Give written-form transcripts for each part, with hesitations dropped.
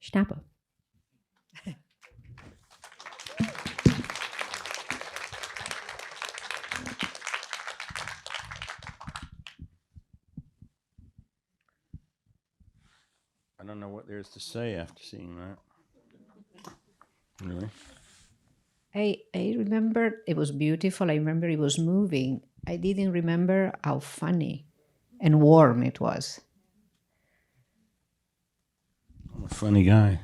Schnabel. I don't know what there is to say after seeing that. Really? I remember it was beautiful. I remember it was moving. I didn't remember how funny and warm it was. I'm a funny guy.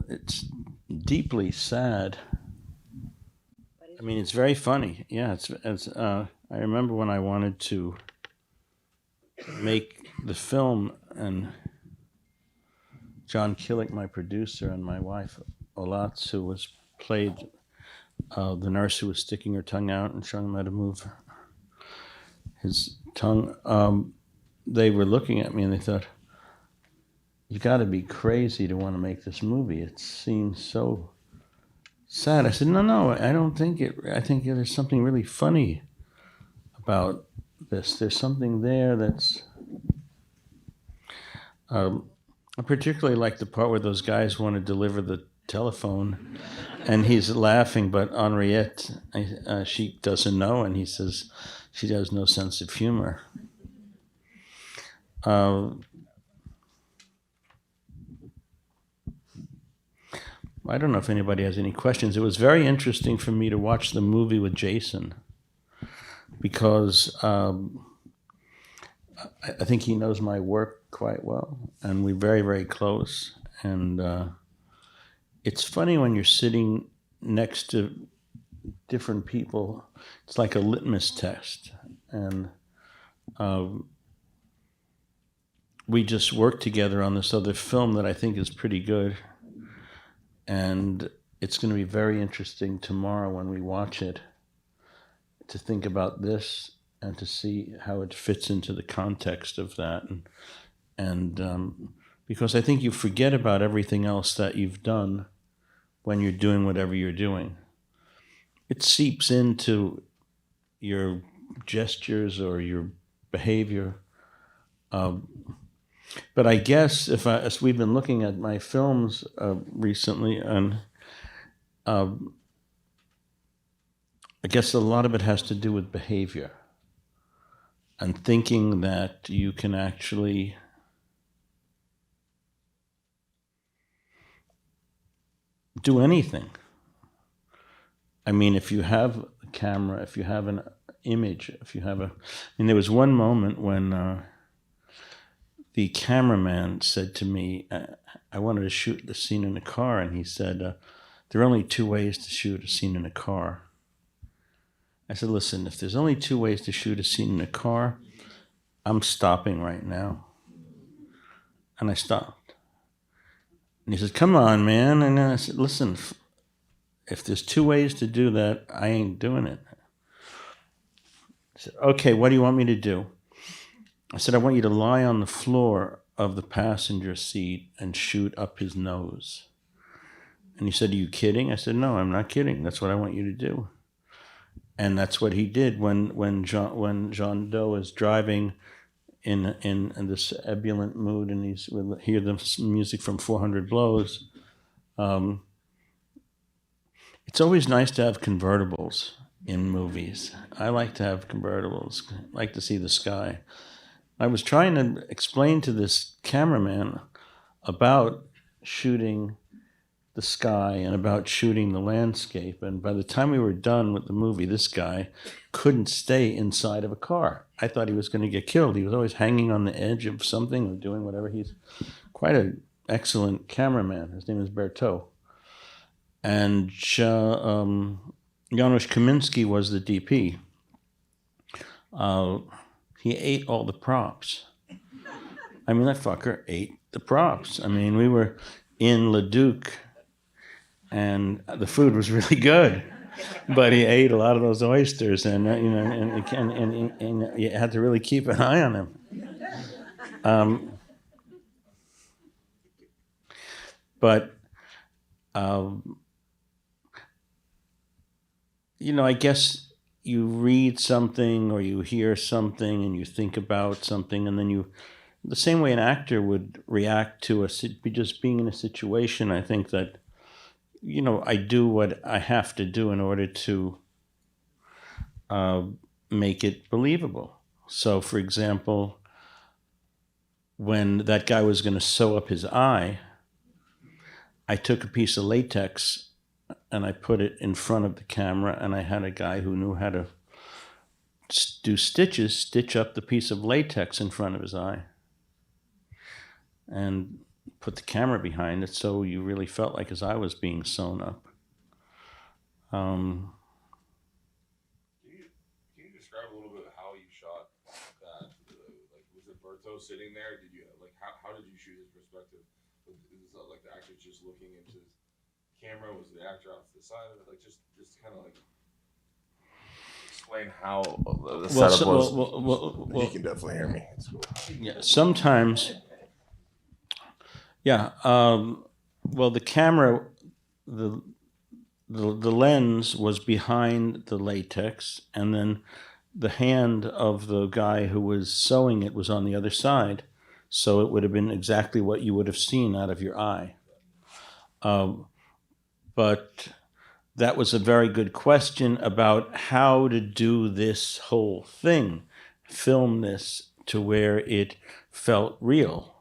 It's deeply sad. I mean, it's very funny. Yeah, I remember when I wanted to make the film, and John Killick, my producer, and my wife Olatz, who was played the nurse who was sticking her tongue out and showing him how to move his tongue. They were looking at me and they thought, "You got to be crazy to want to make this movie. It seems so sad." I said, "No, I don't think it. I think there's something really funny about this. There's something there that's." I particularly like the part where those guys want to deliver the telephone, and he's laughing, but Henriette, she doesn't know, and he says she has no sense of humor. I don't know if anybody has any questions. It was very interesting for me to watch the movie with Jason because I think he knows my work quite well, and we're very, very close. And it's funny when you're sitting next to different people. It's like a litmus test. And we just worked together on this other film that I think is pretty good. And it's going to be very interesting tomorrow when we watch it to think about this and to see how it fits into the context of that. And because I think you forget about everything else that you've done when you're doing whatever you're doing. It seeps into your gestures or your behavior. But I guess as we've been looking at my films recently, and I guess a lot of it has to do with behavior and thinking that you can actually do anything. I mean, if you have a camera, if you have an image, there was one moment when the cameraman said to me, I wanted to shoot the scene in a car, and he said, there are only two ways to shoot a scene in a car. I said, listen, if there's only two ways to shoot a scene in a car, I'm stopping right now. And I stopped. And he said, come on, man. And I said, listen, if there's two ways to do that, I ain't doing it. I said, okay, what do you want me to do? I said, I want you to lie on the floor of the passenger seat and shoot up his nose. And he said, are you kidding? I said, no, I'm not kidding. That's what I want you to do. And that's what he did when Jean Doe is driving in this ebullient mood, and we'll hear the music from 400 Blows. It's always nice to have convertibles in movies. I like to have convertibles. I like to see the sky. I was trying to explain to this cameraman about shooting the sky and about shooting the landscape. And by the time we were done with the movie, this guy couldn't stay inside of a car. I thought he was going to get killed. He was always hanging on the edge of something or doing whatever. He's quite an excellent cameraman. His name is Bertot. And Janusz Kaminski was the DP. He ate all the props. I mean, that fucker ate the props. I mean, we were in Leduc, and the food was really good, but he ate a lot of those oysters, and you had to really keep an eye on him. But I guess you read something or you hear something and you think about something, and then the same way an actor would react to just being in a situation. I think that, I do what I have to do in order to make it believable. So, for example, when that guy was going to sew up his eye, I took a piece of latex and I put it in front of the camera, and I had a guy who knew how to do stitches, stitch up the piece of latex in front of his eye and put the camera behind it, so you really felt like his eye was being sewn up. Can you describe a little bit how you shot that? Like, was it Berto sitting there? Did you how did you shoot his perspective? Was it like the actor just looking into his camera? Was the actor off to the side of it? Like, just kind of like explain how the setup was. He can definitely hear me. It's cool. Yeah, sometimes. Yeah. Well, the camera, the lens was behind the latex, and then the hand of the guy who was sewing it was on the other side. So it would have been exactly what you would have seen out of your eye. But that was a very good question about how to do this whole thing, film this to where it felt real.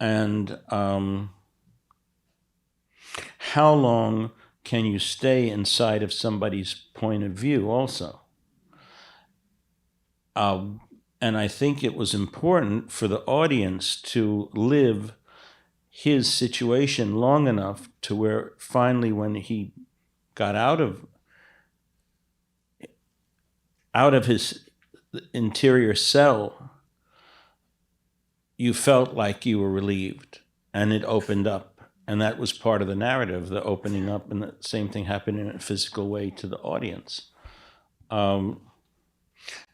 And how long can you stay inside of somebody's point of view also? And I think it was important for the audience to live his situation long enough to where finally, when he got out of his interior cell, you felt like you were relieved and it opened up. And that was part of the narrative, the opening up, and the same thing happened in a physical way to the audience. And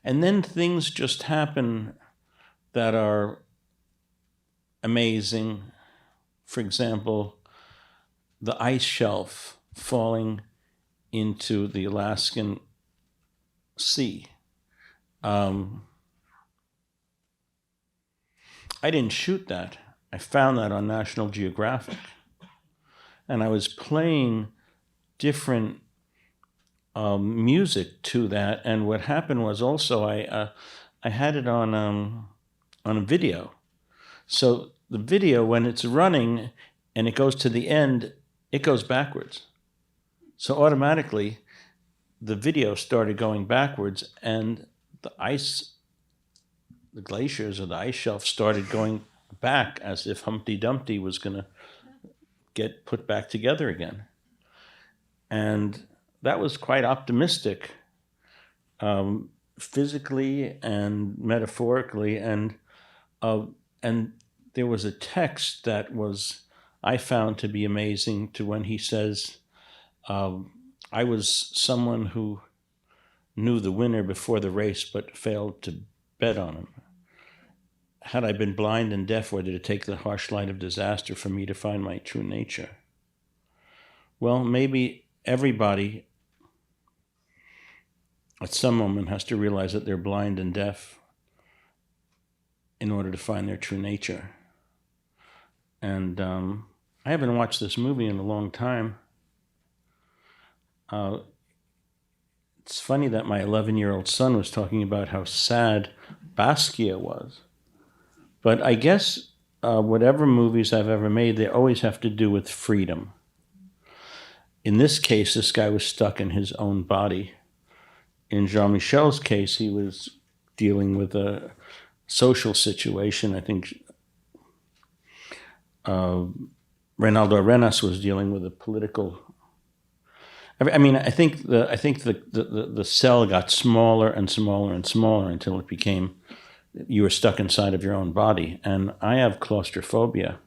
then things just happen that are amazing. For example, the ice shelf falling into the Alaskan Sea. I didn't shoot that. I found that on National Geographic. And I was playing different music to that. And what happened was also I had it on a video. So the video, when it's running and it goes to the end, it goes backwards. So automatically, the video started going backwards, and the glaciers or the ice shelf started going back, as if Humpty Dumpty was going to get put back together again. And that was quite optimistic, physically and metaphorically. And there was a text that I found to be amazing, to when he says, I was someone who knew the winner before the race but failed to bet on him. Had I been blind and deaf, or did it take the harsh light of disaster for me to find my true nature? Well, maybe everybody at some moment has to realize that they're blind and deaf in order to find their true nature. And I haven't watched this movie in a long time. It's funny that my 11-year-old son was talking about how sad Basquiat was. But I guess whatever movies I've ever made, they always have to do with freedom. In this case, this guy was stuck in his own body. In Jean-Michel's case, he was dealing with a social situation. I think Reinaldo Arenas was dealing with a political. I mean, I think the cell got smaller and smaller and smaller until it became, you were stuck inside of your own body. And I have claustrophobia.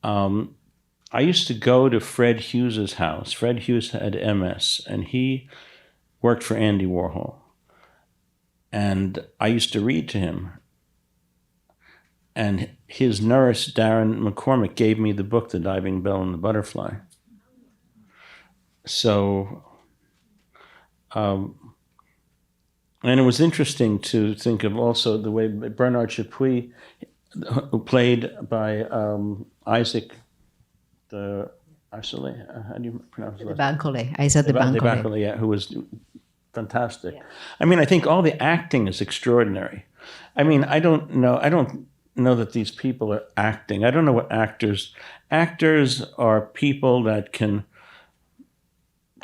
I used to go to Fred Hughes's house. Fred Hughes had MS, and he worked for Andy Warhol. And I used to read to him. And his nurse, Darren McCormick, gave me the book, The Diving Bell and the Butterfly. So And it was interesting to think of also the way Bernard Chapuis, who played by Isaac the Arcelé, how do you pronounce The that? Bancole. I said the The Bancole. Bancole, yeah, who was fantastic. I mean, I think all the acting is extraordinary. I mean, I don't know that these people are acting. I don't know what actors are people that can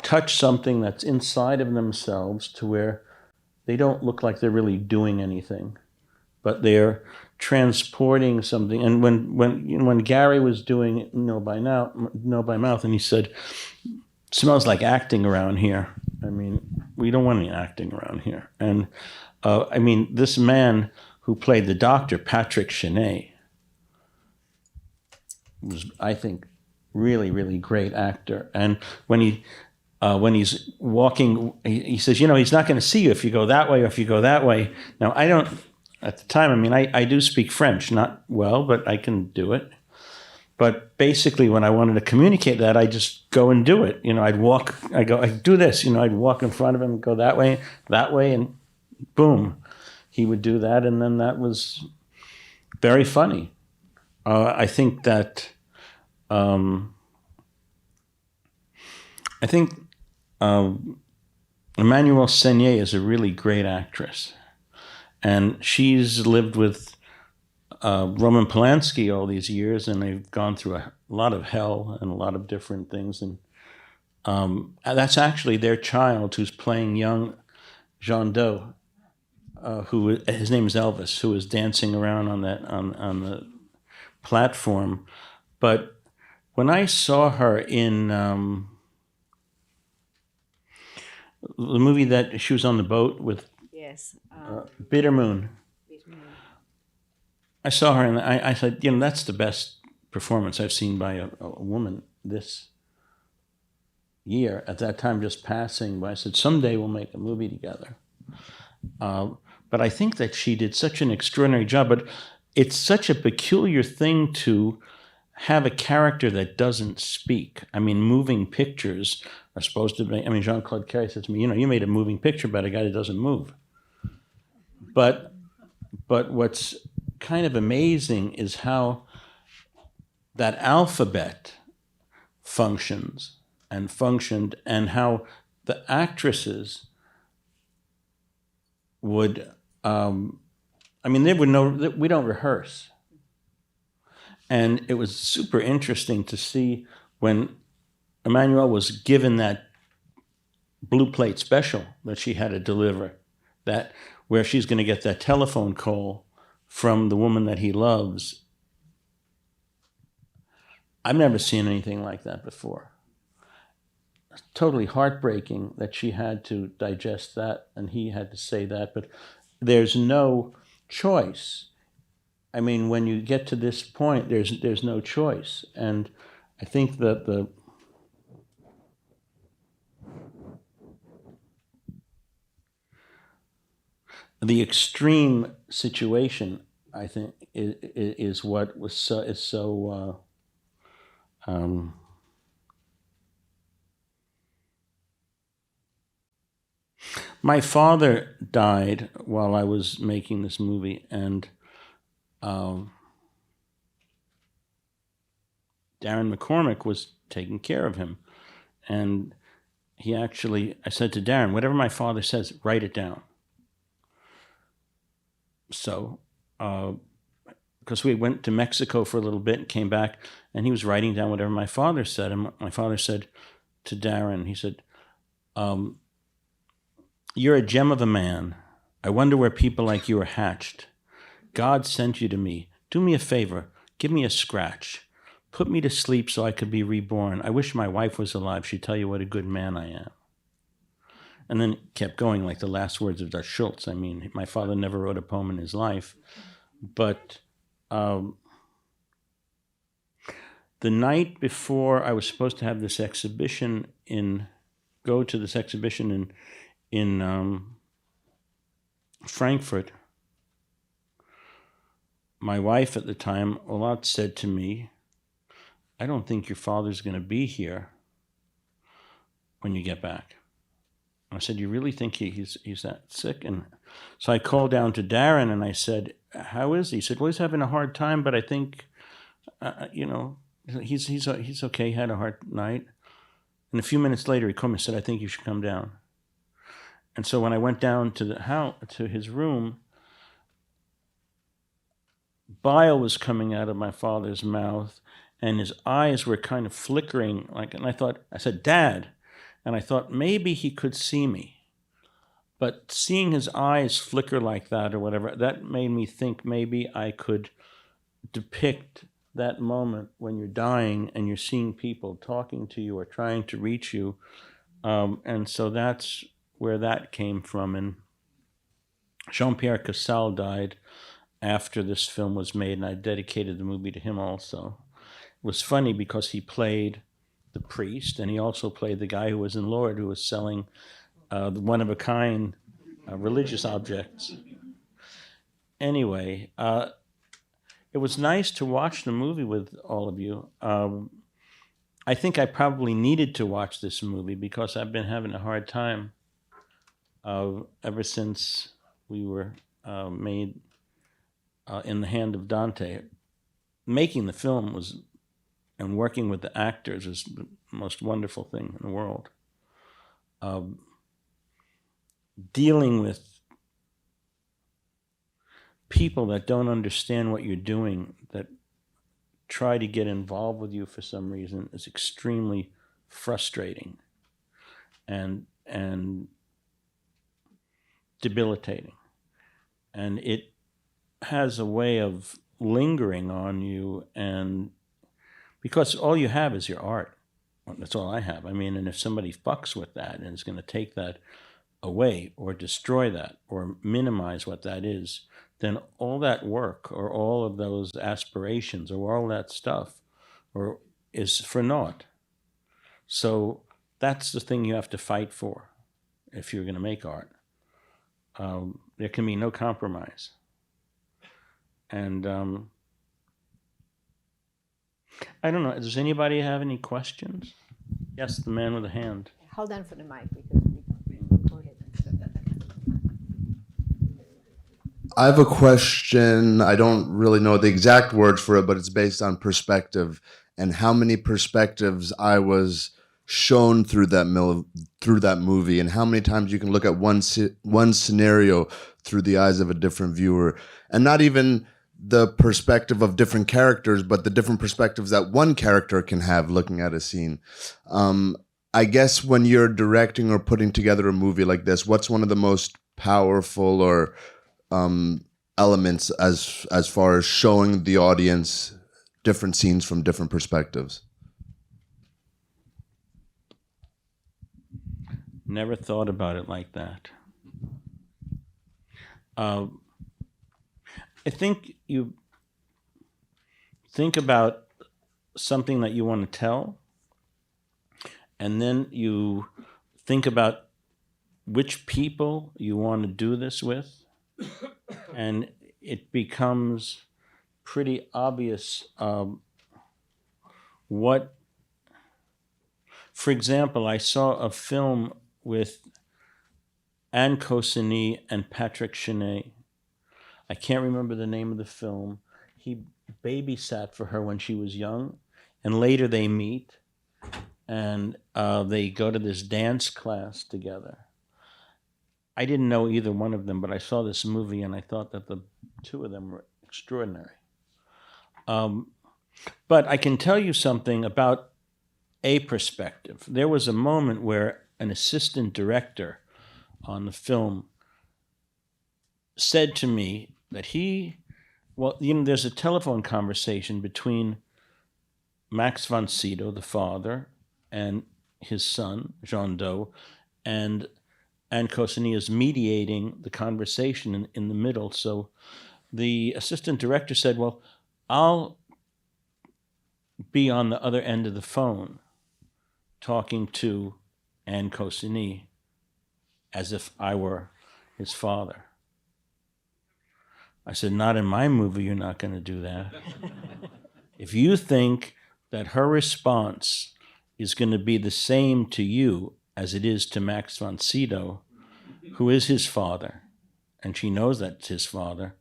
touch something that's inside of themselves to where they don't look like they're really doing anything, but they're transporting something. And when Gary was doing No by Mouth, and he said, "Smells like acting around here." I mean, we don't want any acting around here. And I mean, this man who played the doctor, Patrick Chenet, was, I think, really, really great actor. And when he's walking, he says, he's not going to see you if you go that way or if you go that way. Now, I don't, at the time, I mean, I do speak French, not well, but I can do it. But basically, when I wanted to communicate that, I just go and do it. I'd do this, I'd walk in front of him, go that way, and boom, he would do that. And then that was very funny. I think that, Emmanuelle Seigner is a really great actress. And she's lived with Roman Polanski all these years, and they've gone through a lot of hell and a lot of different things. And that's actually their child who's playing young Jean Doe, who his name is Elvis, who is dancing around on the platform. But when I saw her in the movie that she was on the boat with, Yes. Bitter Moon. I saw her and I said, that's the best performance I've seen by a woman this year. At that time, just passing by, I said, someday we'll make a movie together. But I think that she did such an extraordinary job. But it's such a peculiar thing to have a character that doesn't speak. I mean, moving pictures are supposed to be, Jean-Claude Carry said to me, you made a moving picture about a guy that doesn't move. But what's kind of amazing is how that alphabet functioned, and how the actresses would, they would know that we don't rehearse. And it was super interesting to see when Emmanuelle was given that blue plate special that she had to deliver, that where she's going to get that telephone call from the woman that he loves. I've never seen anything like that before. Totally heartbreaking that she had to digest that and he had to say that, but there's no choice. I mean, when you get to this point, there's no choice. And I think that the extreme situation, I think, is what was so my father died while I was making this movie, and Darren McCormick was taking care of him. And I said to Darren, whatever my father says, write it down. So, because we went to Mexico for a little bit and came back, and he was writing down whatever my father said. And my father said to Darren, he said, you're a gem of a man. I wonder where people like you are hatched. God sent you to me. Do me a favor. Give me a scratch. Put me to sleep so I could be reborn. I wish my wife was alive. She'd tell you what a good man I am. And then it kept going, like the last words of Dutch Schultz. I mean, my father never wrote a poem in his life. But the night before I was supposed to have this exhibition in Frankfurt, my wife at the time, Olat, said to me, I don't think your father's going to be here when you get back. I said, you really think he's that sick? And so I called down to Darren and I said, how is he? He said, well, he's having a hard time, but I think, he's okay. He had a hard night. And a few minutes later, he called me and said, I think you should come down. And so when I went down to his room, bile was coming out of my father's mouth, and his eyes were kind of flickering. And I said, Dad. And I thought maybe he could see me. But seeing his eyes flicker like that or whatever, that made me think maybe I could depict that moment when you're dying and you're seeing people talking to you or trying to reach you. And so that's where that came from. And Jean-Pierre Cassel died after this film was made, and I dedicated the movie to him also. It was funny because he played the priest, and he also played the guy who was in Lourdes, who was selling the one-of-a-kind religious objects. Anyway, it was nice to watch the movie with all of you. I think I probably needed to watch this movie because I've been having a hard time ever since we were made in the hand of Dante. Making the film and working with the actors was the most wonderful thing in the world. Dealing with people that don't understand what you're doing, that try to get involved with you for some reason, is extremely frustrating and debilitating. And it has a way of lingering on you, and because all you have is your art. That's all I have. I mean, and if somebody fucks with that and is going to take that away or destroy that or minimize what that is, then all that work or all of those aspirations or all that stuff is for naught. So that's the thing you have to fight for if you're going to make art. There can be no compromise. And I don't know, does anybody have any questions? Yes, the man with the hand. Hold on for the mic because go ahead. I have a question. I don't really know the exact words for it, but it's based on perspective and how many perspectives I was shown through that movie, and how many times you can look at one scenario through the eyes of a different viewer, and not even the perspective of different characters, but the different perspectives that one character can have looking at a scene. I guess when you're directing or putting together a movie like this, what's one of the most powerful or elements as far as showing the audience different scenes from different perspectives? Never thought about it like that. I think you think about something that you want to tell, and then you think about which people you want to do this with, and it becomes pretty obvious what. For example, I saw a film with Anne Cossini and Patrick Chenet. I can't remember the name of the film. He babysat for her when she was young, and later they meet, and they go to this dance class together. I didn't know either one of them, but I saw this movie, and I thought that the two of them were extraordinary. But I can tell you something about a perspective. There was a moment where an assistant director on the film said to me that there's a telephone conversation between Max von Sydow, the father, and his son, Jean Doe, and Anne Cossini is mediating the conversation in the middle. So the assistant director said, well, I'll be on the other end of the phone talking to Anne Cossini as if I were his father. I said, not in my movie, you're not going to do that. If you think that her response is going to be the same to you as it is to Max von Sydow, who is his father, and she knows that's his father,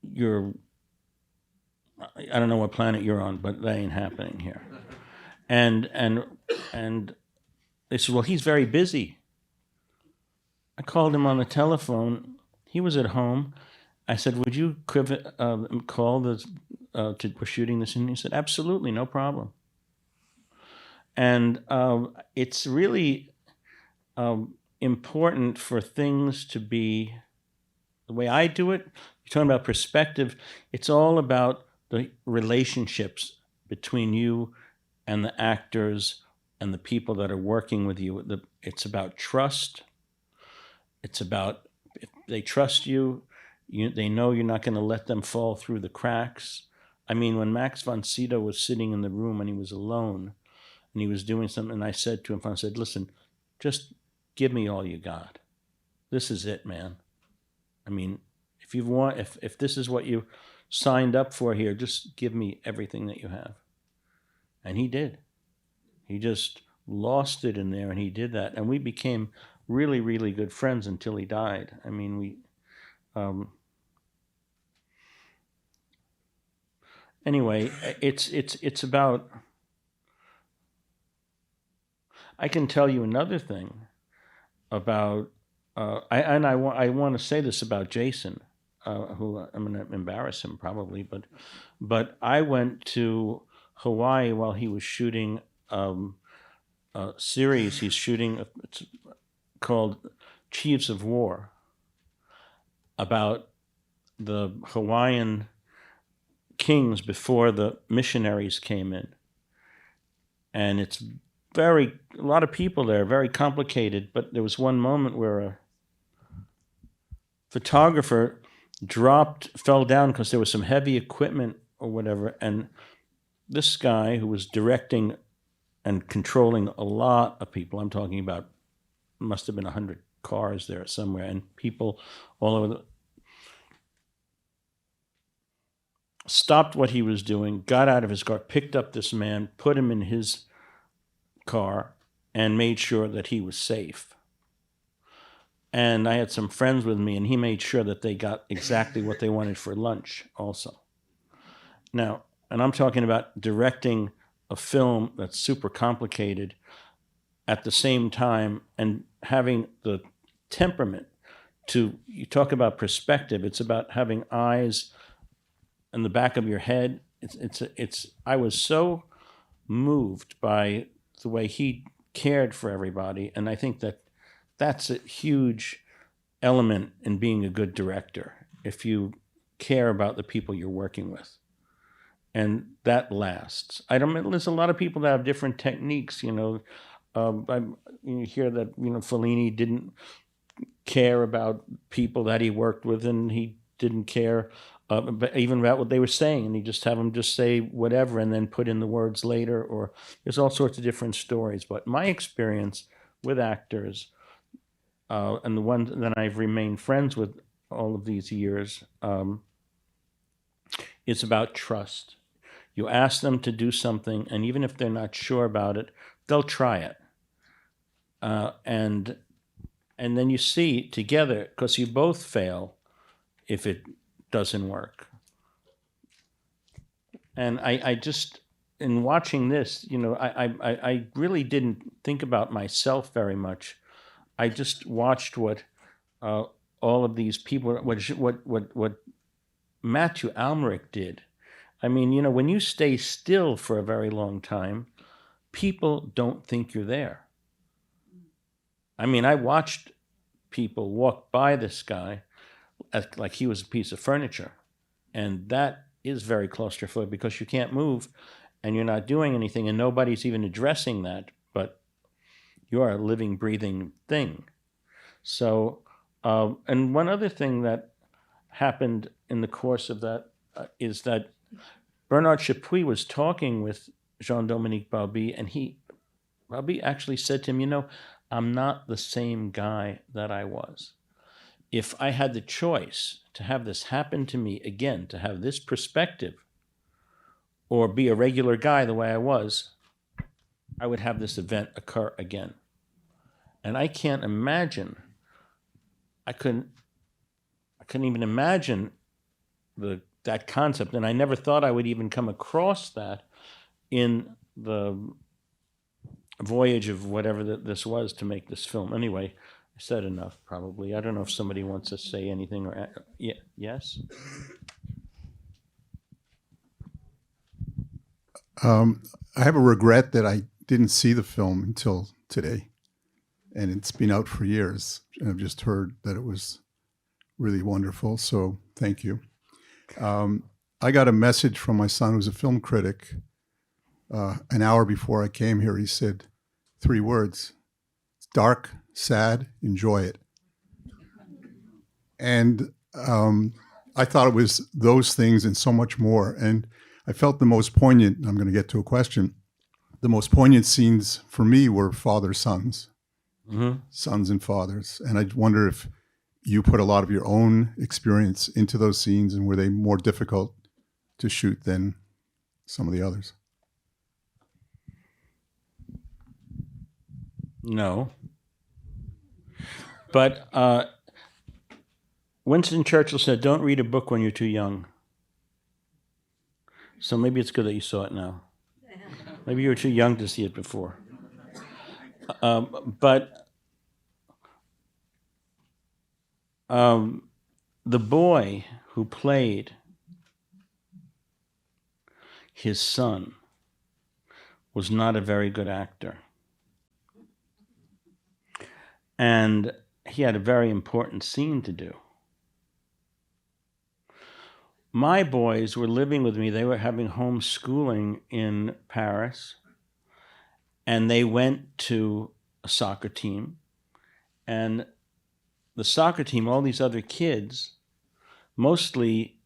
I don't know what planet you're on, but that ain't happening here. And they said, well, he's very busy. I called him on the telephone. He was at home. I said, would you call we're shooting this? And he said, absolutely, no problem. And it's really important for things to be the way I do it. You're talking about perspective. It's all about the relationships between you and the actors and the people that are working with you. It's about trust. It's about if they trust you, they know you're not going to let them fall through the cracks. I mean, when Max von Sydow was sitting in the room and he was alone and he was doing something, and I said to him, I said, listen, just give me all you got. This is it, man. I mean, if this is what you signed up for here, just give me everything that you have. And he did. He just lost it in there, and he did that. And we became really, really good friends until he died. I mean, anyway, it's about. I can tell you another thing about. I want to say this about Jason, who I'm going to embarrass him probably, but I went to Hawaii while he was shooting a series. He's shooting. It's called Chiefs of War, about the Hawaiian kings before the missionaries came in. And it's a lot of people there, very complicated, but there was one moment where a photographer fell down because there was some heavy equipment or whatever, and this guy who was directing and controlling a lot of people, I'm talking about must have been 100 cars there somewhere, and people all over stopped what he was doing, got out of his car, picked up this man, put him in his car, and made sure that he was safe. And I had some friends with me, and he made sure that they got exactly what they wanted for lunch also. Now, and I'm talking about directing a film that's super complicated at the same time and having the temperament you talk about perspective, it's about having eyes in the back of your head. I was so moved by the way he cared for everybody, and I think that's a huge element in being a good director, if you care about the people you're working with. And that lasts. There's a lot of people that have different techniques, you hear that, Fellini didn't care about people that he worked with, and he didn't care even about what they were saying, and he just have them just say whatever and then put in the words later, or there's all sorts of different stories. But my experience with actors, and the ones that I've remained friends with all of these years, is about trust. You ask them to do something, and even if they're not sure about it, they'll try it. And then you see together, because you both fail if it doesn't work. And I just, in watching this, I really didn't think about myself very much. I just watched what all of these people, what Matthew Almeric did. I mean, when you stay still for a very long time, people don't think you're there. I mean, I watched people walk by this guy like he was a piece of furniture. And that is very claustrophobic because you can't move and you're not doing anything and nobody's even addressing that, but you are a living, breathing thing. So, and one other thing that happened in the course of that is that Bernard Chapuis was talking with Jean-Dominique Bauby, and Bauby actually said to him, I'm not the same guy that I was. If I had the choice to have this happen to me again, to have this perspective, or be a regular guy the way I was, I would have this event occur again. And I can't imagine, I couldn't even imagine that concept. And I never thought I would even come across that in the voyage of whatever this was to make this film. Anyway, I said enough, probably. I don't know if somebody wants to say anything or, yes? I have a regret that I didn't see the film until today, and it's been out for years. And I've just heard that it was really wonderful, so thank you. I got a message from my son, who's a film critic, an hour before I came here. He said 3 words: it's dark, sad, enjoy it. And I thought it was those things and so much more. And I felt the most poignant, and I'm going to get to a question, the most poignant scenes for me were father-sons, sons and fathers. And I wonder if you put a lot of your own experience into those scenes, and were they more difficult to shoot than some of the others? No. But Winston Churchill said, don't read a book when you're too young. So maybe it's good that you saw it now. Maybe you were too young to see it before. But the boy who played his son was not a very good actor. And he had a very important scene to do. My boys were living with me. They were having homeschooling in Paris. And they went to a soccer team. And the soccer team, all these other kids, mostly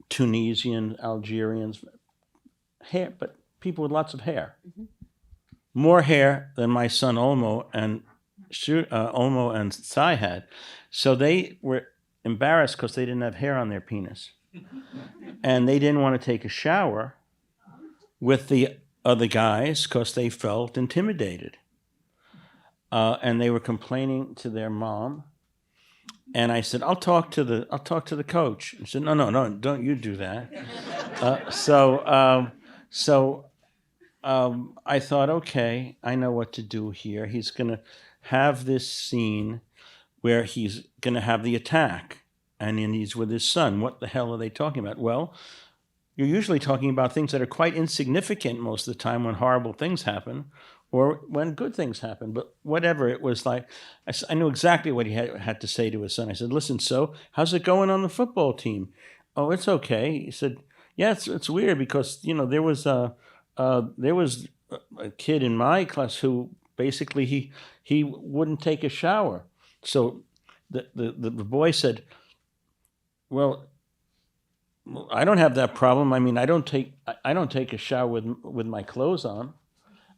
Tunisian, Algerians, hair, but people with lots of hair. More hair than my son Olmo and Sai had. So they were embarrassed because they didn't have hair on their penis. And they didn't want to take a shower with the other guys because they felt intimidated. And they were complaining to their mom. And I said, I'll talk to the coach. He said, no, don't you do that. I thought, okay, I know what to do here. He's going to have this scene where he's going to have the attack, and then he's with his son. What the hell are they talking about? Well, you're usually talking about things that are quite insignificant most of the time when horrible things happen or when good things happen. But whatever, it was like, I knew exactly what he had to say to his son. I said, listen, so how's it going on the football team? Oh, it's okay. He said, yeah, it's weird because, there was a kid in my class who basically he wouldn't take a shower. So the boy said, well, I don't have that problem. I mean, I don't take a shower with my clothes on.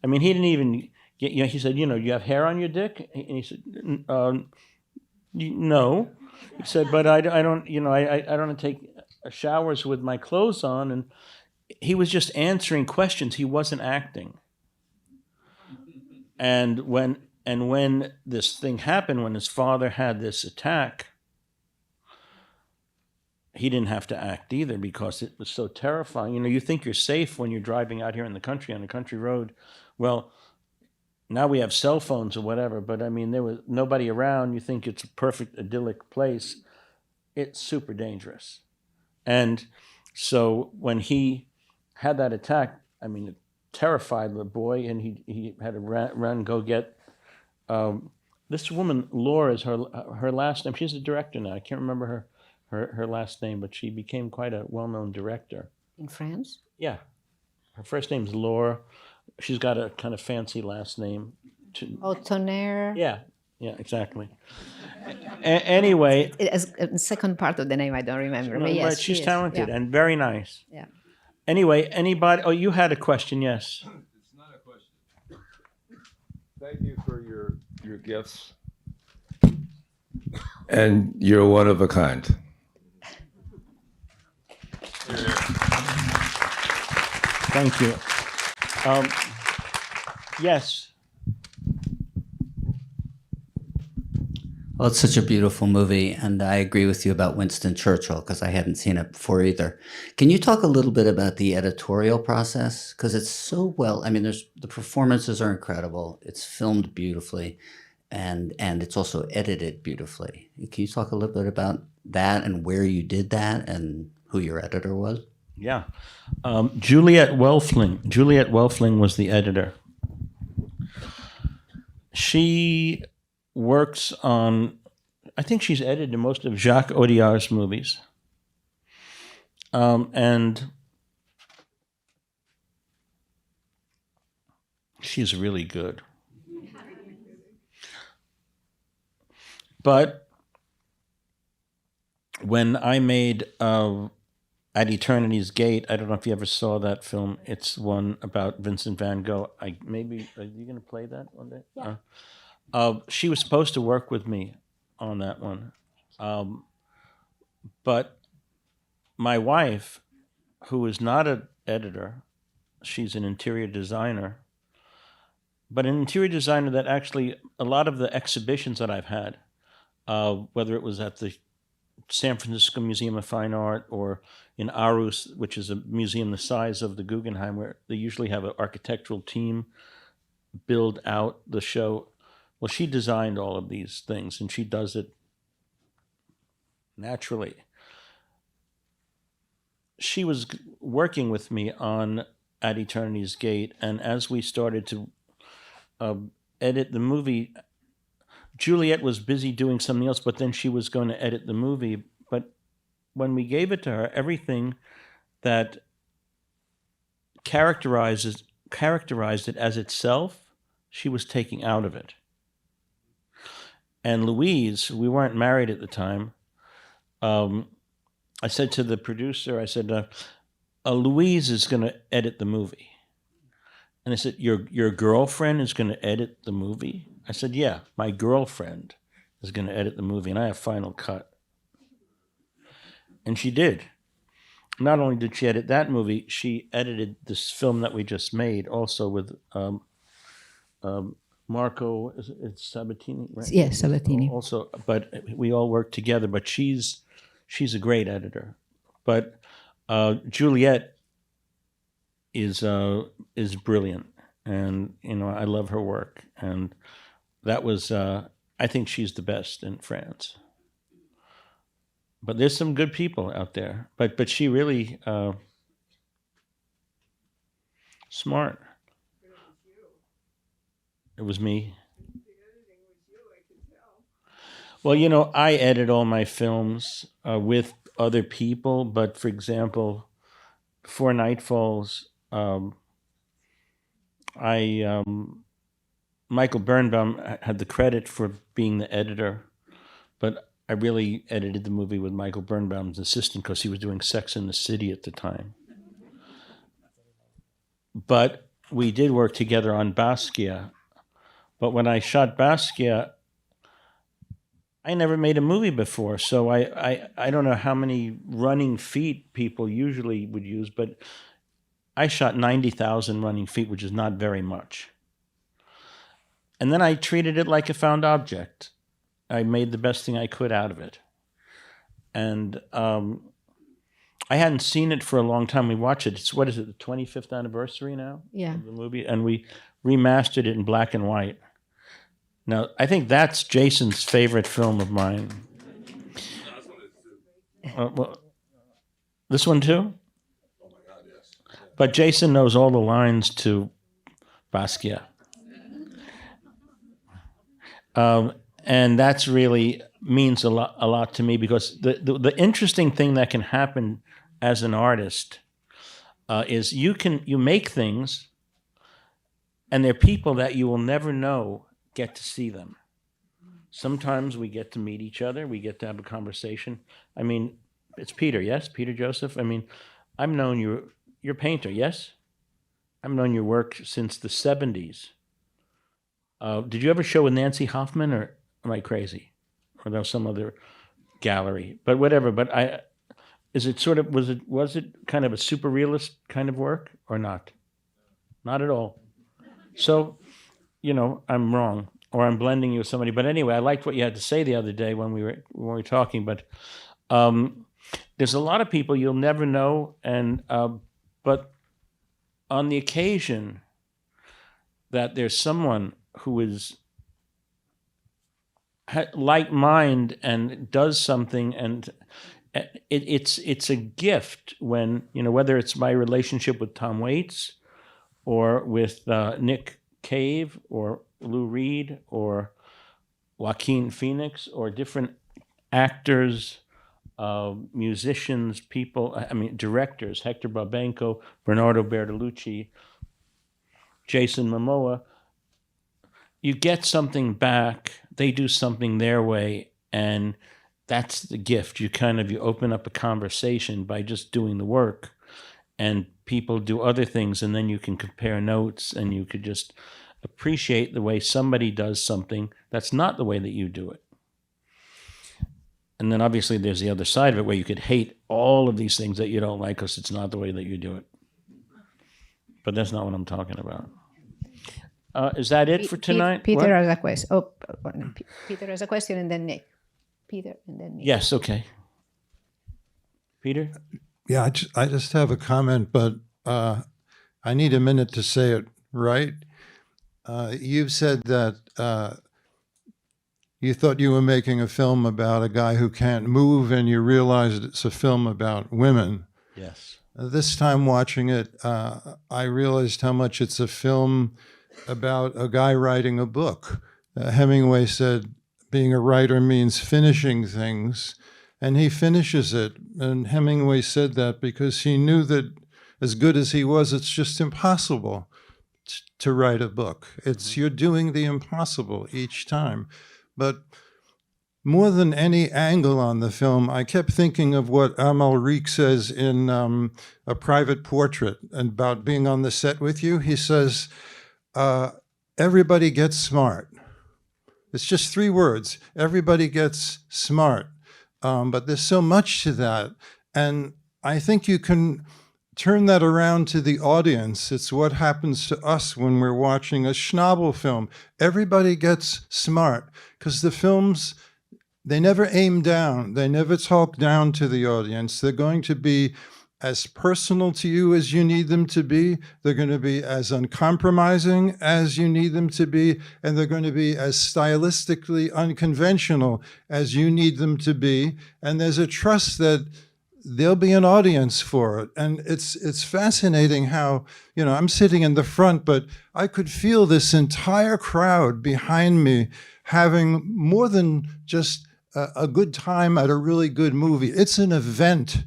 I mean, he didn't even get, he said, you have hair on your dick? And he said, no. He said, but I don't take showers with my clothes on. And he was just answering questions. He wasn't acting. And when this thing happened, when his father had this attack, he didn't have to act either because it was so terrifying. You think you're safe when you're driving out here in the country on a country road. Well, now we have cell phones or whatever, but I mean, there was nobody around. You think it's a perfect idyllic place. It's super dangerous. And so when he had that attack, I mean, it terrified the boy, and he had to run, go get this woman. Laura is her last name. She's a director now. I can't remember her last name, but she became quite a well-known director. In France? Yeah. Her first name's Laura. She's got a kind of fancy last name. Tonnerre. Yeah, exactly. Anyway. The second part of the name I don't remember. But yes, right, she's talented and very nice. Yeah. Anyway, anybody? Oh, you had a question, yes. It's not a question. Thank you for your gifts. And you're one of a kind. Thank you. Yes. Well, it's such a beautiful movie, and I agree with you about Winston Churchill because I hadn't seen it before either. Can you talk a little bit about the editorial process? Because it's so well, I mean, the performances are incredible. It's filmed beautifully, and it's also edited beautifully. Can you talk a little bit about that and where you did that and who your editor was? Yeah. Juliet Welfling was the editor. She works on, I think she's edited most of Jacques Audiard's movies. And she's really good. But when I made At Eternity's Gate, I don't know if you ever saw that film. It's one about Vincent van Gogh. Are you going to play that one day? Yeah. She was supposed to work with me on that one. But my wife, who is not an editor, she's an interior designer, but an interior designer that actually, a lot of the exhibitions that I've had, whether it was at the San Francisco Museum of Fine Art or in Aarhus, which is a museum the size of the Guggenheim, where they usually have an architectural team build out the show. Well, she designed all of these things, and she does it naturally. She was working with me on At Eternity's Gate, and as we started to edit the movie, Juliet was busy doing something else, but then she was going to edit the movie. But when we gave it to her, everything that characterized it as itself, she was taking out of it. And Louise, we weren't married at the time. I said to the producer, I said, Louise is going to edit the movie. And I said, your girlfriend is going to edit the movie? I said, yeah, my girlfriend is going to edit the movie, and I have final cut. And she did. Not only did she edit that movie, she edited this film that we just made, also with Marco, it's Sabatini, right? Yes, Sabatini. Also, but we all work together. But she's a great editor. But Juliet is brilliant, and I love her work. And that was I think she's the best in France. But there's some good people out there. But she really smart. It was me. Well, I edit all my films with other people. But for example, Before Night Falls, Michael Birnbaum had the credit for being the editor, but I really edited the movie with Michael Birnbaum's assistant because he was doing Sex and the City at the time. But we did work together on Basquiat. But when I shot Basquiat, I never made a movie before, so I don't know how many running feet people usually would use, but I shot 90,000 running feet, which is not very much. And then I treated it like a found object. I made the best thing I could out of it. And I hadn't seen it for a long time. We watched it. It's, what is it, the 25th anniversary now? Yeah. Of the movie? And we remastered it in black and white. Now, I think that's Jason's favorite film of mine. Well, this one too? Oh my God, yes. But Jason knows all the lines to Basquiat. And that's really means a lot to me, because the interesting thing that can happen as an artist is you make things, and there are people that you will never know get to see them. Sometimes we get to meet each other, we get to have a conversation. I mean, it's Peter, yes? Peter Joseph? I mean, I've known you're a painter, yes? I've known your work since the 70s. Did you ever show with Nancy Hoffman, or am I crazy? Or there was some other gallery? But whatever, but is it sort of, was it kind of a super realist kind of work or not? Not at all. So, I'm wrong, or I'm blending you with somebody. But anyway, I liked what you had to say the other day when we were talking. But there's a lot of people you'll never know, and but on the occasion that there's someone who is like mind and does something, and it's a gift when, whether it's my relationship with Tom Waits or with Nick Cave or Lou Reed or Joaquin Phoenix or different actors, musicians, people, directors, Hector Babenco, Bernardo Bertolucci, Jason Momoa. You get something back, they do something their way, and that's the gift. You open up a conversation by just doing the work, and people do other things, and then you can compare notes, and you could just appreciate the way somebody does something that's not the way that you do it. And then obviously there's the other side of it where you could hate all of these things that you don't like because it's not the way that you do it. But that's not what I'm talking about. Is that it for tonight? Peter has a question. Oh, no, Peter has a question, and then Nick. Peter, and then Nick. Yes, okay. Peter? Yeah, I just have a comment, but I need a minute to say it right. You've said that you thought you were making a film about a guy who can't move, and you realized it's a film about women. Yes. This time watching it, I realized how much it's a film about a guy writing a book. Hemingway said being a writer means finishing things, and he finishes it. And Hemingway said that because he knew that as good as he was, it's just impossible to write a book. It's you're doing the impossible each time. But more than any angle on the film, I kept thinking of what Amal Riek says in A Private Portrait about being on the set with you. He says, everybody gets smart. It's just 3 words. Everybody gets smart. But there's so much to that. And I think you can turn that around to the audience. It's what happens to us when we're watching a Schnabel film. Everybody gets smart because the films, they never aim down. They never talk down to the audience. They're going to be as personal to you as you need them to be. They're going to be as uncompromising as you need them to be. And they're going to be as stylistically unconventional as you need them to be. And there's a trust that there'll be an audience for it. And it's fascinating how, I'm sitting in the front, but I could feel this entire crowd behind me having more than just a good time at a really good movie. It's an event.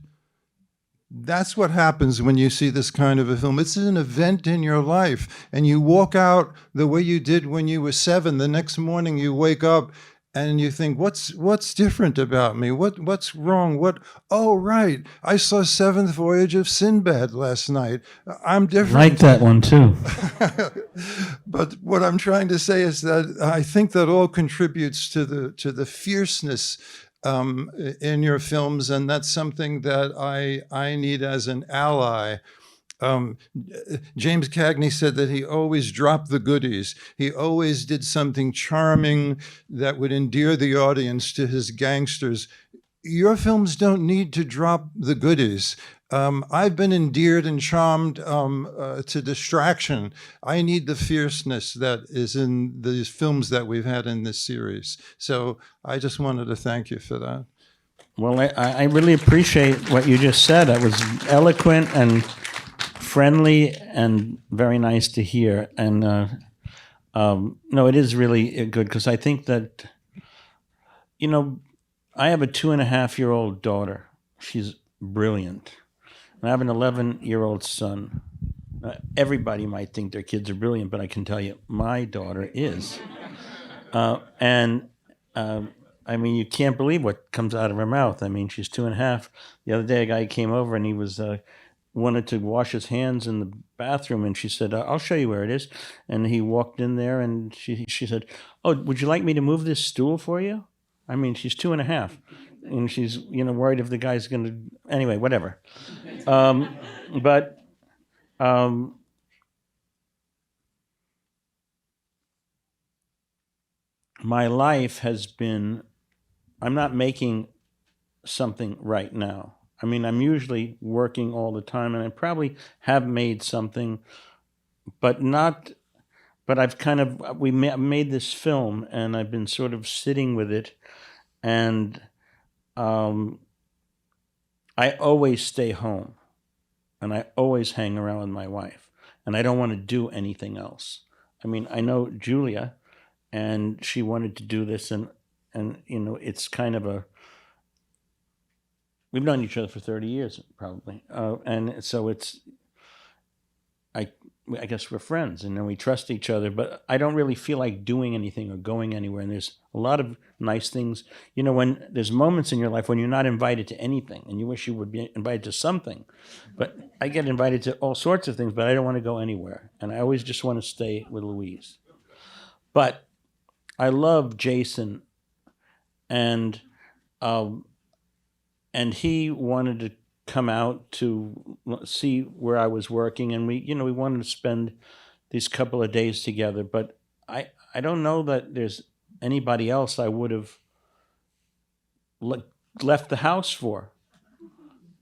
That's what happens when you see this kind of a film. It's an event in your life, and you walk out the way you did when you were 7. The next morning you wake up and you think, what's different about me? What's wrong? Oh, right. I saw Seventh Voyage of Sinbad last night. I'm different. Like that one too. But what I'm trying to say is that I think that all contributes to the fierceness in your films, and that's something that I need as an ally. James Cagney said that he always dropped the goodies. He always did something charming that would endear the audience to his gangsters. Your films don't need to drop the goodies. I've been endeared and charmed to distraction. I need the fierceness that is in these films that we've had in this series. So I just wanted to thank you for that. Well, I really appreciate what you just said. It was eloquent and friendly and very nice to hear. And no, it is really good because I think that, I have a 2.5-year-old daughter. She's brilliant. And I have an 11-year-old son. Everybody might think their kids are brilliant, but I can tell you, my daughter is. You can't believe what comes out of her mouth. She's 2.5. The other day, a guy came over and he was wanted to wash his hands in the bathroom, and she said, I'll show you where it is. And he walked in there, and she said, oh, would you like me to move this stool for you? She's 2.5. and she's worried if the guy's going to anyway, whatever. But my life has been. I'm not making something right now. I mean, I'm usually working all the time, and I probably have made something, but not. But I've made this film, and I've been sort of sitting with it, and I always stay home, and I always hang around with my wife, and I don't want to do anything else. I mean, I know Giulia, and she wanted to do this, and it's kind of a. We've known each other for 30 years, probably, and so it's. I guess we're friends, and then we trust each other. But I don't really feel like doing anything or going anywhere. And there's a lot of nice things, when there's moments in your life when you're not invited to anything, and you wish you would be invited to something. But I get invited to all sorts of things, but I don't want to go anywhere, and I always just want to stay with Louise. But I love Jason, and he wanted to come out to see where I was working, and we wanted to spend these couple of days together. But I don't know that there's anybody else I would have left the house for,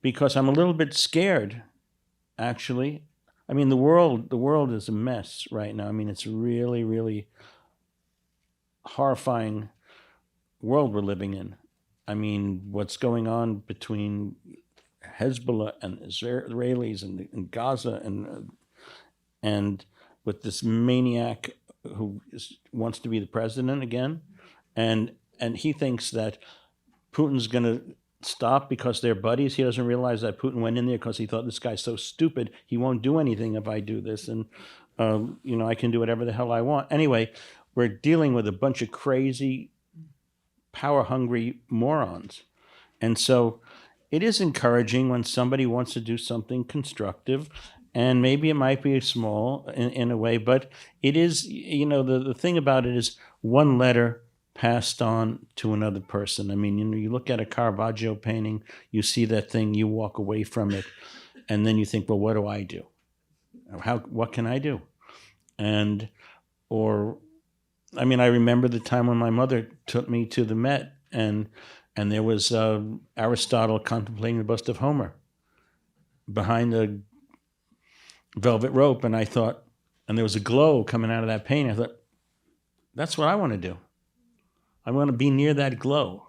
because I'm a little bit scared, actually. I mean, the world is a mess right now. I mean, it's really, really horrifying world we're living in. I mean, what's going on between Hezbollah and Israelis and Gaza and with this maniac who wants to be the president again, and he thinks that Putin's going to stop because they're buddies. He doesn't realize that Putin went in there because he thought, this guy's so stupid, he won't do anything if I do this, and I can do whatever the hell I want. Anyway, we're dealing with a bunch of crazy, power-hungry morons, and so it is encouraging when somebody wants to do something constructive, and maybe it might be small in a way, but it is, the thing about it is one letter passed on to another person. I mean, you look at a Caravaggio painting, you see that thing, you walk away from it, and then you think, well, what do I do? What can I do? I remember the time when my mother took me to the Met, and there was Aristotle contemplating the bust of Homer behind the velvet rope, and I thought, and there was a glow coming out of that painting. I thought, that's what I want to do. I want to be near that glow.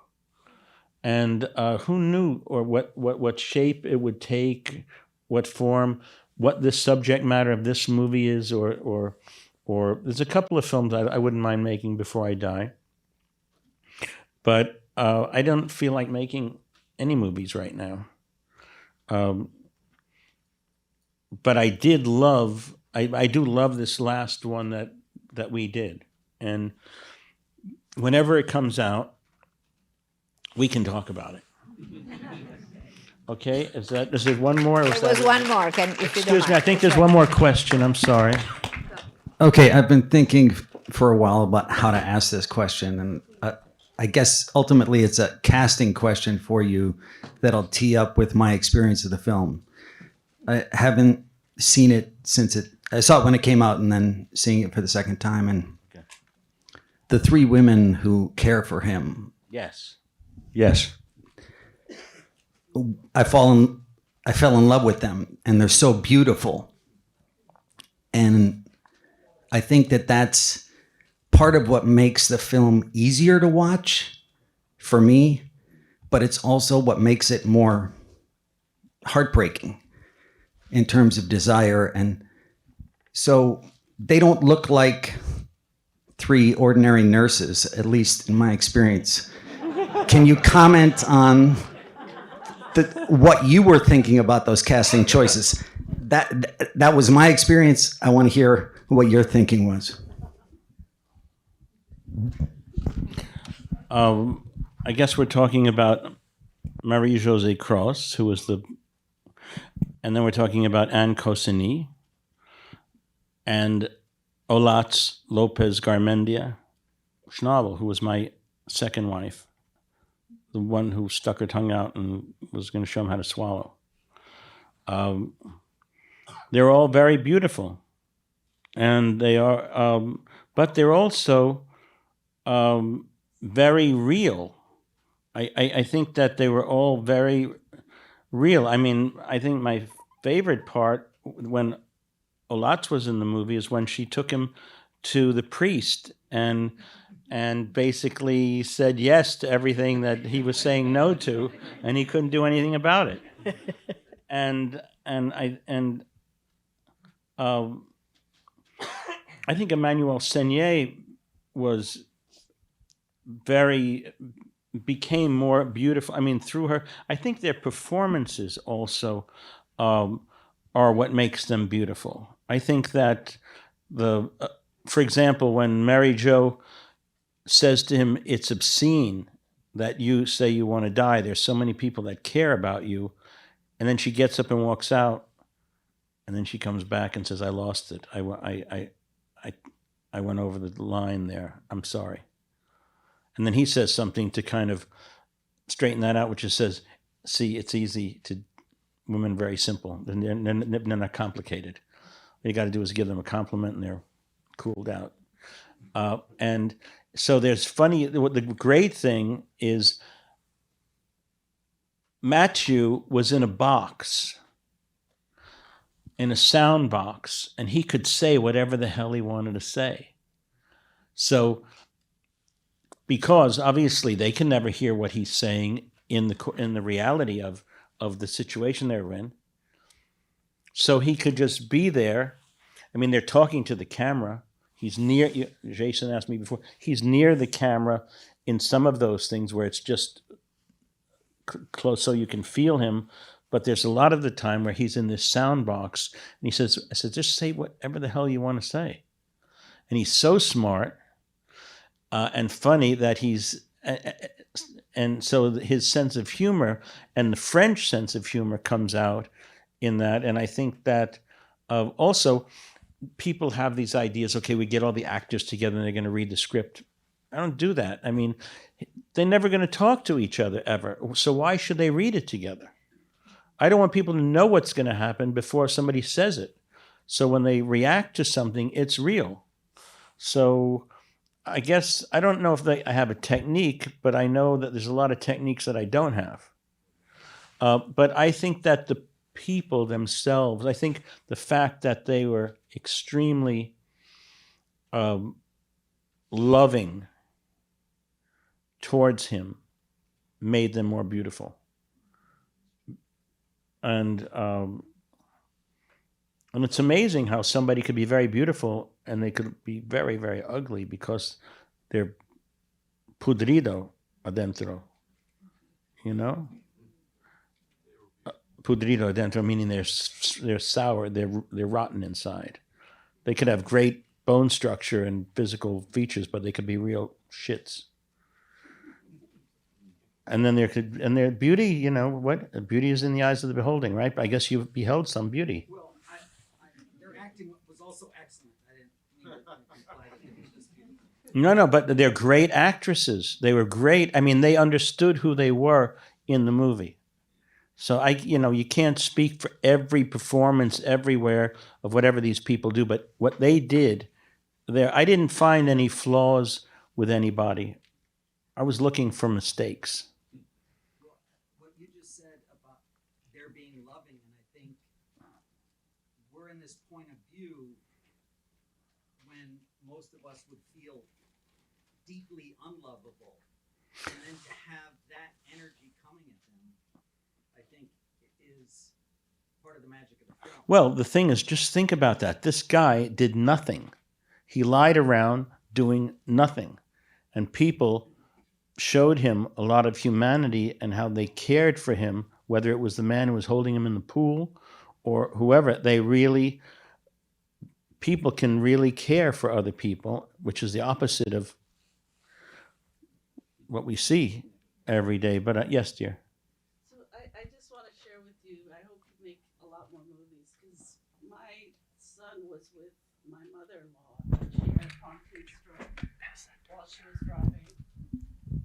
And who knew, or what shape it would take, what form, what the subject matter of this movie is, or there's a couple of films I wouldn't mind making before I die. But I don't feel like making any movies right now. But I do love this last one that we did. And whenever it comes out, we can talk about it. Okay, is there one more? There was one more. If you don't Excuse me, I mind. think there's one more question. I'm sorry. Okay, I've been thinking for a while about how to ask this question, and I guess ultimately it's a casting question for you that'll tee up with my experience of the film. I haven't seen it since I saw it when it came out, and then seeing it for the second time, and the three women who care for him. Yes. I fell in love with them, and they're so beautiful. And I think that's part of what makes the film easier to watch for me, but it's also what makes it more heartbreaking in terms of desire. And so they don't look like three ordinary nurses, at least in my experience. Can you comment on what you were thinking about those casting choices? That was my experience. I want to hear what your thinking was. I guess we're talking about Marie-Josée Cross, who was and then we're talking about Anne Cossini and Olatz Lopez Garmendia Schnabel, who was my second wife. the one who stuck her tongue out and was going to show him how to swallow. They're all very beautiful, and they are, but they're also very real. I think that they were all very real. I mean, I think my favorite part when Olatz was in the movie is when she took him to the priest and basically said yes to everything that he was saying no to, and he couldn't do anything about it. I think Emmanuelle Seigner became more beautiful. I mean, through her, I think their performances also are what makes them beautiful. I think that for example, when Mary Jo says to him, "It's obscene that you say you want to die. There's so many people that care about you," and then she gets up and walks out, and then she comes back and says, "I lost it. I went over the line there. I'm sorry." And then he says something to kind of straighten that out, which is says, "See, it's easy to women, very simple. They're not complicated. All you got to do is give them a compliment, and they're cooled out." And so there's funny. The great thing is Matthew was in a box, in a sound box, and he could say whatever the hell he wanted to say. So, because obviously they can never hear what he's saying in the reality of the situation they're in, so he could just be there. I mean, they're talking to the camera. He's near. Jason asked me before. He's near the camera in some of those things where it's just close, so you can feel him. But there's a lot of the time where he's in this sound box, and he says, "I said, just say whatever the hell you want to say." And he's so smart and funny that and so his sense of humor and the French sense of humor comes out in that. And I think that also people have these ideas, okay, we get all the actors together and they're going to read the script. I don't do that. I mean, they're never going to talk to each other ever. So why should they read it together? I don't want people to know what's going to happen before somebody says it. So when they react to something, it's real. So I guess, I don't know if I have a technique, but I know that there's a lot of techniques that I don't have. But I think that the people themselves, I think the fact that they were extremely loving towards him made them more beautiful. And it's amazing how somebody could be very beautiful and they could be very, very ugly because they're pudrido adentro, you know? Pudrido adentro, meaning they're sour, they're rotten inside. They could have great bone structure and physical features, but they could be real shits. And then their beauty, you know what? Beauty is in the eyes of the beholding, right? I guess you've beheld some beauty. Well, their acting was also excellent. I didn't mean to imply that it was just beautiful. No, but they're great actresses. They were great. I mean, they understood who they were in the movie. So you can't speak for every performance everywhere of whatever these people do, but what they did there, I didn't find any flaws with anybody. I was looking for mistakes. What you just said about their being loving, and I think we're in this point of view when most of us would feel deeply unlovable, and then to have that energy coming at them, I think is part of the magic of the film. Well, the thing is, just think about that. This guy did nothing. He lied around doing nothing. And people showed him a lot of humanity and how they cared for him, whether it was the man who was holding him in the pool or whoever. People can really care for other people, which is the opposite of what we see every day. But yes, dear. So I just want to share with you, I hope you make a lot more movies, because my son was with my mother-in-law, and she had a concrete stroke while she was driving.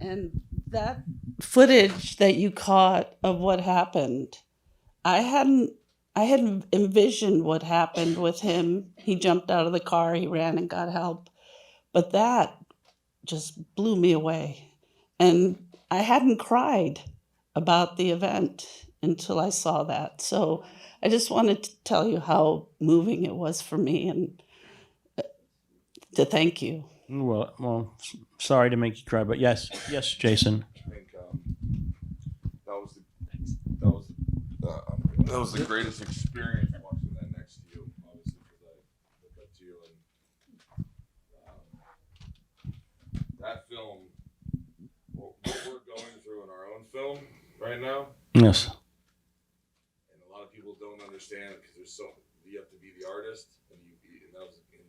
And that footage that you caught of what happened. I hadn't envisioned what happened with him. He jumped out of the car, he ran and got help. But that just blew me away. And I hadn't cried about the event until I saw that. So I just wanted to tell you how moving it was for me and to thank you. Well, sorry to make you cry, but yes, Jason. I think that was the greatest experience watching that next to you, obviously, because I looked up to you, and that film, what we're going through in our own film right now. Yes. And a lot of people don't understand it because you have to be the artist, and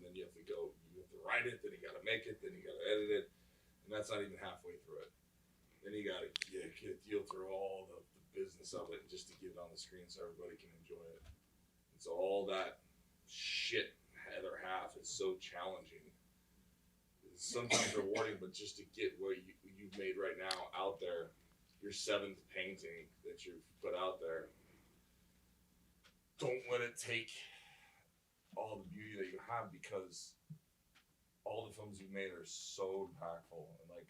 then you have to go, you have to write it, then you got to make it, then you got to edit it, and that's not even halfway through it. Then you got to deal through all the business of it just to get it on the screen so everybody can enjoy it. And so all that shit, other half, is so challenging. It's sometimes rewarding, but just to get what you've made right now out there, your 7th painting that you've put out there, don't let it take all the beauty that you have, because all the films you've made are so impactful, and like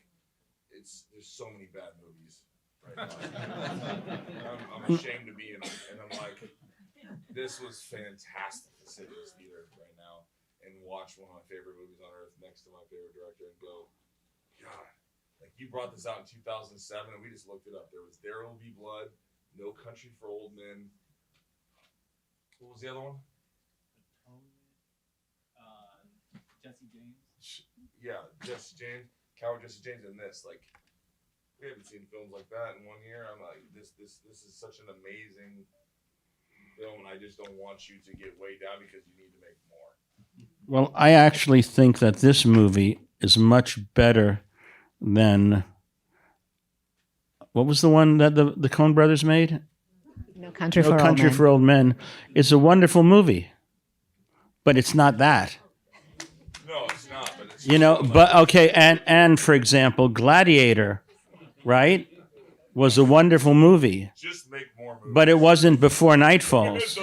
there's so many bad movies right now. I'm ashamed to be in them, and I'm like, this was fantastic to sit in this theater right now and watch one of my favorite movies on earth next to my favorite director and go, God, like you brought this out in 2007 and we just looked it up. There was There Will Be Blood, No Country for Old Men. What was the other one? Jesse James. Yeah, Jesse James, Coward Jesse James, and this. Like, we haven't seen films like that in 1 year. I'm like, this is such an amazing film, and I just don't want you to get weighed down because you need to make more. Well, I actually think that this movie is much better than what was the one that the Coen brothers made? No Country No for Old Country Men. for Old Men. It's a wonderful movie, but it's not that. No, it's not. But it's But okay, and for example, Gladiator, right, was a wonderful movie. Just make more movies. But it wasn't Before Night Falls,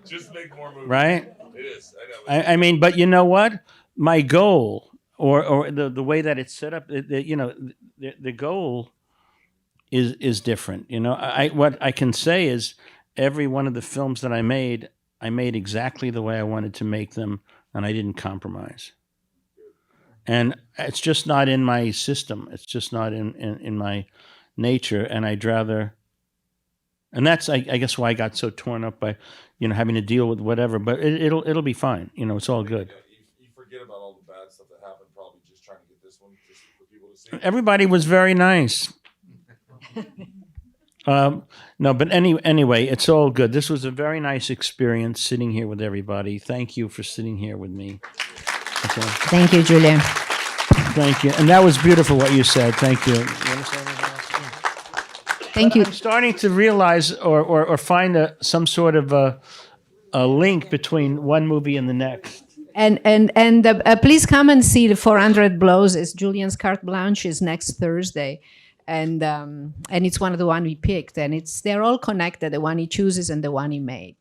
Just make more movies. right? It is. I know. I mean, but you know what? My goal, or the way that it's set up, the goal is different. What I can say is every one of the films that I made exactly the way I wanted to make them, and I didn't compromise. And it's just not in my system. It's just not in my nature, and I'd rather. And that's, I guess, why I got so torn up by, having to deal with whatever. But it'll be fine. It's all good. You forget about all the bad stuff that happened, probably just trying to get this one just for people to see. Everybody was very nice. No, but anyway, it's all good. This was a very nice experience sitting here with everybody. Thank you for sitting here with me. Okay. Thank you, Julian. Thank you. And that was beautiful what you said. Thank you. You wanna say anything else? Thank you. I'm starting to realize or find some sort of a link between one movie and the next. And please come and see the 400 Blows. It's Julian's carte blanche is next Thursday, and it's one of the one we picked, and they're all connected. The one he chooses and the one he made.